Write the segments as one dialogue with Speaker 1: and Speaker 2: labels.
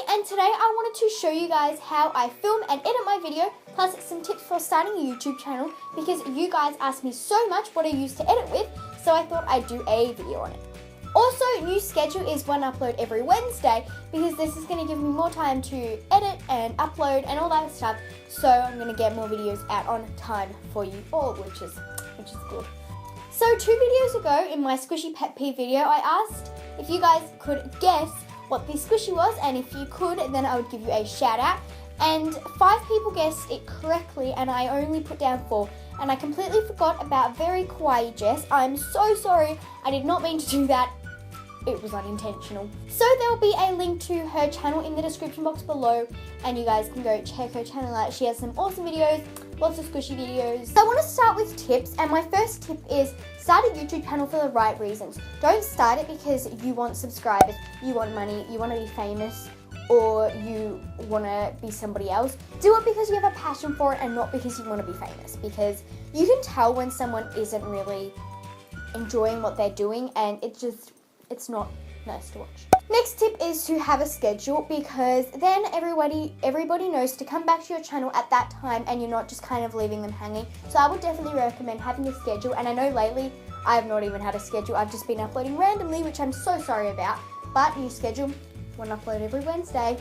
Speaker 1: And today I wanted to show you guys how I film and edit my video, plus some tips for starting a YouTube channel, because you guys asked me so much what I use to edit with, so I thought I'd do a video on it. Also, new schedule is one upload every Wednesday, because this is going to give me more time to edit and upload and all that stuff, so I'm going to get more videos out on time for you all, which is good. So 2 videos ago in my squishy pet peeve video, I asked if you guys could guess what the squishy was, and if you could, then I would give you a shout out. And 5 people guessed it correctly, and I only put down 4. And I completely forgot about Very Kawaii Jess. I'm so sorry. I did not mean to do that. It was unintentional. So there will be a link to her channel in the description box below, and you guys can go check her channel out. She has some awesome videos, lots of squishy videos. So I want to start with tips, and my first tip is start a YouTube channel for the right reasons. Don't start it because you want subscribers, you want money, you want to be famous, or you want to be somebody else. Do it because you have a passion for it and not because you want to be famous, because you can tell when someone isn't really enjoying what they're doing, and it's not nice to watch. Next tip is to have a schedule, because then everybody knows to come back to your channel at that time and you're not just kind of leaving them hanging. So I would definitely recommend having a schedule, and I know lately I have not even had a schedule. I've just been uploading randomly, which I'm so sorry about, but new schedule, one upload every Wednesday.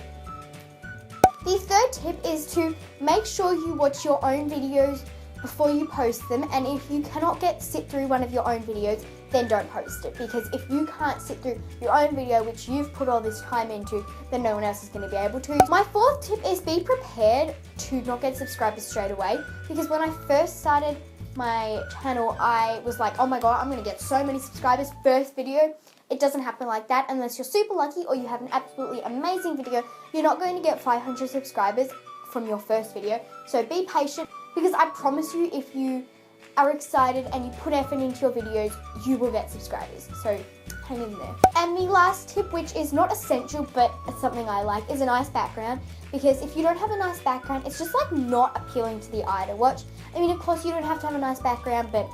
Speaker 1: The third tip is to make sure you watch your own videos before you post them, and if you cannot sit through one of your own videos, then don't post it, because if you can't sit through your own video, which you've put all this time into, then no one else is going to be able to. My fourth tip is be prepared to not get subscribers straight away, because when I first started my channel, I was like, oh my god, I'm going to get so many subscribers first video. It doesn't happen like that unless you're super lucky or you have an absolutely amazing video. You're not going to get 500 subscribers from your first video, so be patient, because I promise you, if you are excited and you put effort into your videos, you will get subscribers. So hang in there. And the last tip, which is not essential but it's something I like, is a nice background, because if you don't have a nice background, it's just like not appealing to the eye to watch. I mean, of course you don't have to have a nice background, but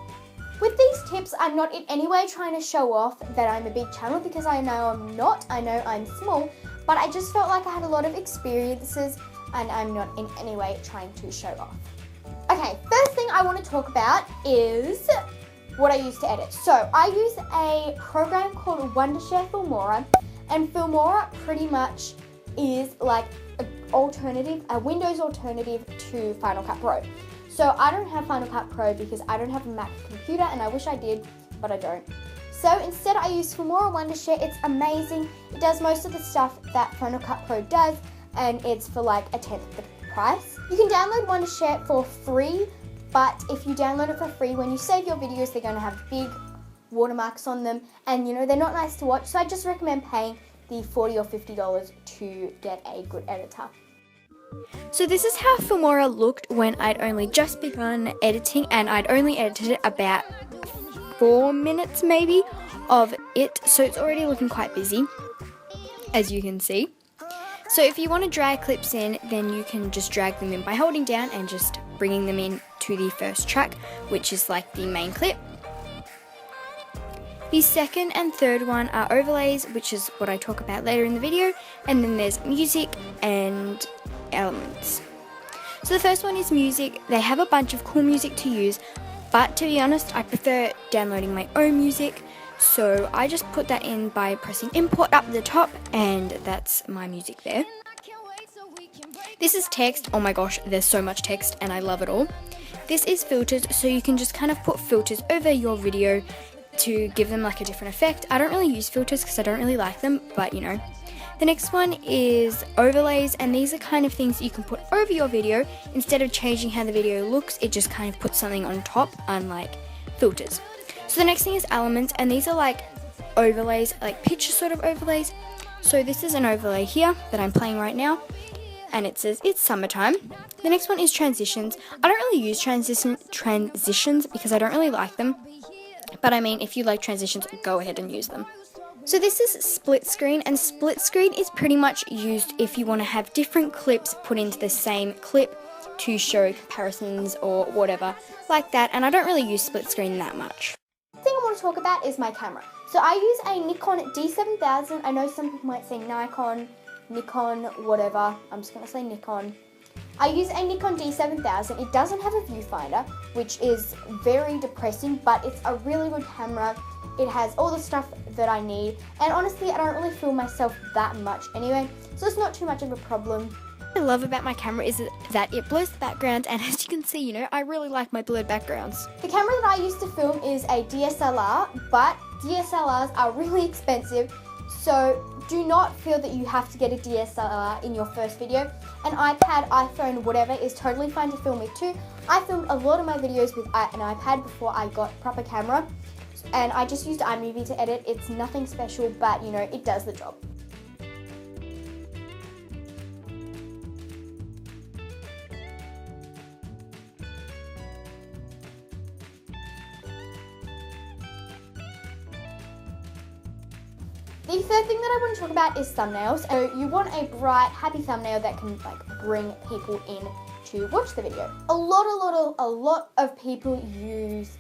Speaker 1: with these tips, I'm not in any way trying to show off that I'm a big channel, because I know I'm not. I know I'm small, but I just felt like I had a lot of experiences and I'm not in any way trying to show off. Okay, first thing I want to talk about is what I use to edit. So I use a program called Wondershare Filmora, and Filmora pretty much is like a Windows alternative to Final Cut Pro. So I don't have Final Cut Pro because I don't have a Mac computer, and I wish I did, but I don't. So instead I use Filmora Wondershare. It's amazing. It does most of the stuff that Final Cut Pro does, and it's for like a 10th of the price. You can download Wondershare for free, but if you download it for free, when you save your videos, they're going to have big watermarks on them, and you know, they're not nice to watch. So I just recommend paying the $40 or $50 to get a good editor.
Speaker 2: So this is how Filmora looked when I'd only just begun editing, and I'd only edited about 4 minutes maybe of it, so it's already looking quite busy, as you can see. So if you want to drag clips in, then you can just drag them in by holding down and just bringing them in to the first track, which is like the main clip. The second and third one are overlays, which is what I talk about later in the video, and then there's music and elements. So the first one is music. They have a bunch of cool music to use, but to be honest, I prefer downloading my own music. So I just put that in by pressing import up the top, and that's my music there. This is text. Oh my gosh, there's so much text and I love it all. This is filters, so you can just kind of put filters over your video to give them like a different effect. I don't really use filters because I don't really like them, but you know. The next one is overlays, and these are kind of things that you can put over your video. Instead of changing how the video looks, it just kind of puts something on top, unlike filters. So the next thing is elements, and these are like overlays, like picture sort of overlays. So this is an overlay here that I'm playing right now, and it says it's summertime. The next one is transitions. I don't really use transitions because I don't really like them, but I mean, if you like transitions, go ahead and use them. So this is split screen, and split screen is pretty much used if you want to have different clips put into the same clip to show comparisons or whatever like that, and I don't really use split screen that much.
Speaker 1: The thing I want to talk about is my camera. So I use a Nikon D7000. I know some people might say Nikon, whatever. I'm just going to say Nikon. I use a Nikon D7000. It doesn't have a viewfinder, which is very depressing, but it's a really good camera. It has all the stuff that I need, and honestly, I don't really film myself that much anyway, so it's not too much of a problem.
Speaker 2: What I love about my camera is that it blurs the background, and as you can see, you know, I really like my blurred backgrounds.
Speaker 1: The camera that I used to film is a DSLR, but DSLRs are really expensive, so do not feel that you have to get a DSLR in your first video. An iPad, iPhone, whatever is totally fine to film with too. I filmed a lot of my videos with an iPad before I got a proper camera, and I just used iMovie to edit. It's nothing special, but you know, it does the job. The third thing that I want to talk about is thumbnails. So you want a bright, happy thumbnail that can like bring people in to watch the video. A lot of people use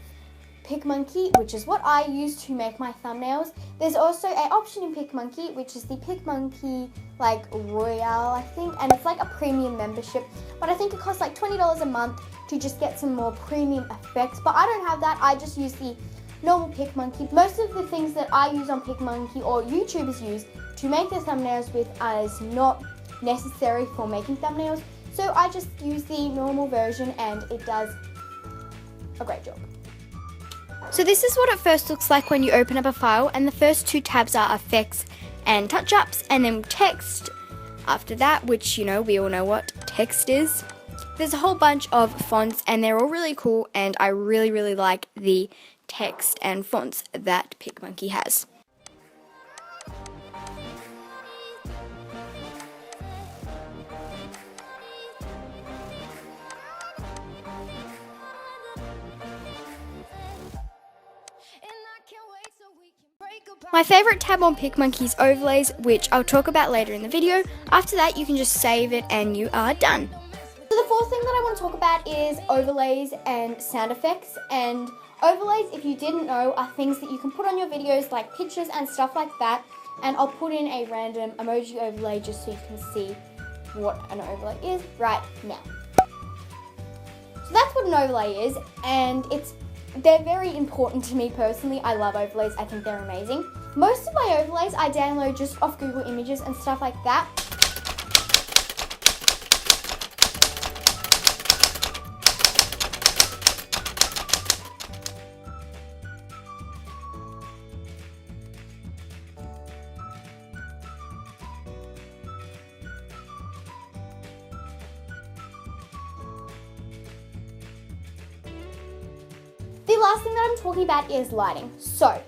Speaker 1: PicMonkey, which is what I use to make my thumbnails. There's also an option in PicMonkey, which is the PicMonkey like Royale, I think, and it's like a premium membership, but I think it costs like $20 a month to just get some more premium effects, but I don't have that. I just use the normal PicMonkey. Most of the things that I use on PicMonkey or YouTubers use to make their thumbnails with is not necessary for making thumbnails, so I just use the normal version and it does a great job.
Speaker 2: So this is what it first looks like when you open up a file, and the first two tabs are effects and touch-ups, and then text after that, which, you know, we all know what text is. There's a whole bunch of fonts, and they're all really cool, and I really like the text and fonts that PicMonkey has. My favourite tab on PicMonkey is overlays, which I'll talk about later in the video. After that, you can just save it and you are done.
Speaker 1: So the fourth thing that I want to talk about is overlays and sound effects. And overlays, if you didn't know, are things that you can put on your videos like pictures and stuff like that. And I'll put in a random emoji overlay just so you can see what an overlay is right now. So that's what an overlay is, and they're very important to me personally. I love overlays. I think they're amazing. Most of my overlays I download just off Google Images and stuff like that. The last thing that I'm talking about is lighting. So,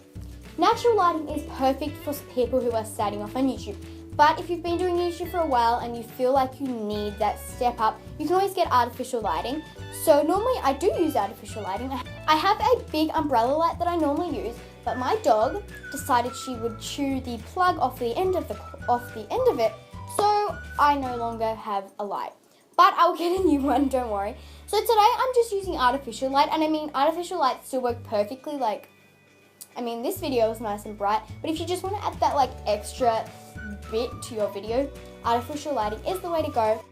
Speaker 1: natural lighting is perfect for people who are starting off on YouTube. But if you've been doing YouTube for a while and you feel like you need that step up, you can always get artificial lighting. So normally I do use artificial lighting. I have a big umbrella light that I normally use, but my dog decided she would chew the plug off the end of it, so I no longer have a light. But I'll get a new one, don't worry. So today I'm just using artificial light, and I mean artificial lights still work perfectly. Like, I mean, this video is nice and bright, but if you just want to add that like extra bit to your video, artificial lighting is the way to go.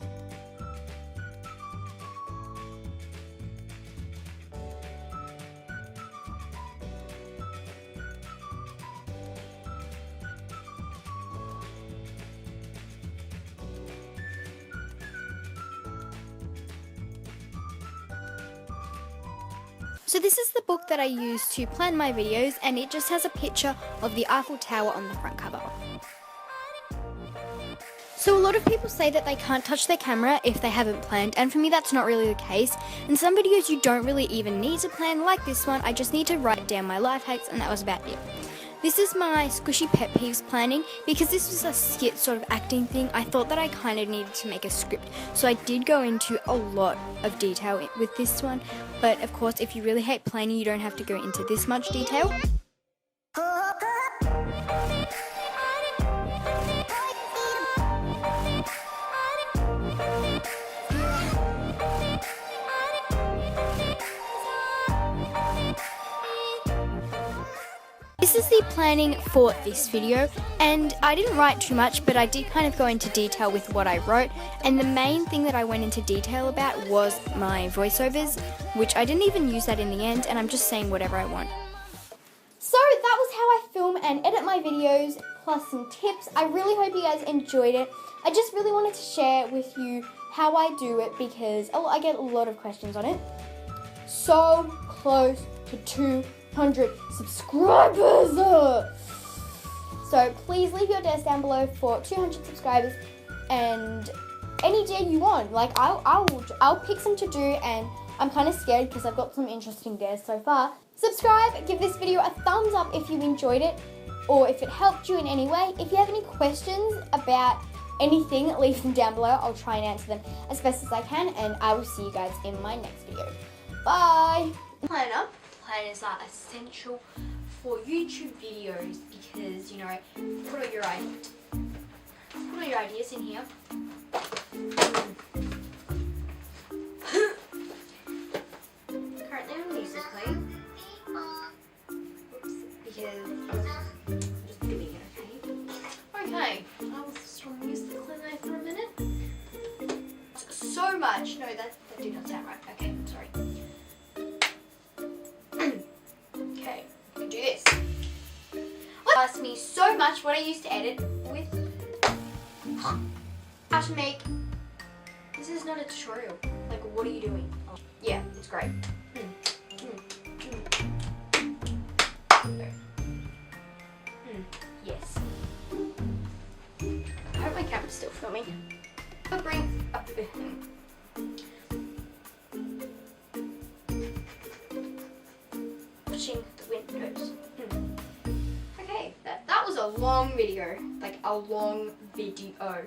Speaker 2: So this is the book that I use to plan my videos, and it just has a picture of the Eiffel Tower on the front cover. So a lot of people say that they can't touch their camera if they haven't planned, and for me that's not really the case. In some videos you don't really even need to plan, like this one. I just need to write down my life hacks, and that was about it. This is my squishy pet peeves planning. Because this was a skit sort of acting thing, I thought that I kind of needed to make a script. So I did go into a lot of detail with this one. But of course, if you really hate planning, you don't have to go into this much detail. This is the planning for this video, and I didn't write too much, but I did kind of go into detail with what I wrote, and the main thing that I went into detail about was my voiceovers, which I didn't even use that in the end, and I'm just saying whatever I want.
Speaker 1: So that was how I film and edit my videos, plus some tips. I really hope you guys enjoyed it. I just really wanted to share with you how I do it because I get a lot of questions on it. So close to 200 subscribers. So please leave your dares down below for 200 subscribers and any dare you want. Like I'll pick some to do, and I'm kind of scared because I've got some interesting dares so far. Subscribe, give this video a thumbs up if you enjoyed it or if it helped you in any way. If you have any questions about anything, leave them down below. I'll try and answer them as best as I can, and I will see you guys in my next video. Bye! Planners are essential for YouTube videos because, you know, put all your ideas in here. Currently I'm musically. Oops, because I'm just doing it, okay? Okay, I will stop musically there for a minute. So much. No, that did not sound right. Okay, I'm sorry. Okay, I can do this. Asked me so much what I used to edit with. How to make. This is not a tutorial. Like, what are you doing? Oh, yeah, it's great. Yes. I hope my camera's still filming. I'll bring up the pushing the windows. Okay, that was a long video. Like a long video.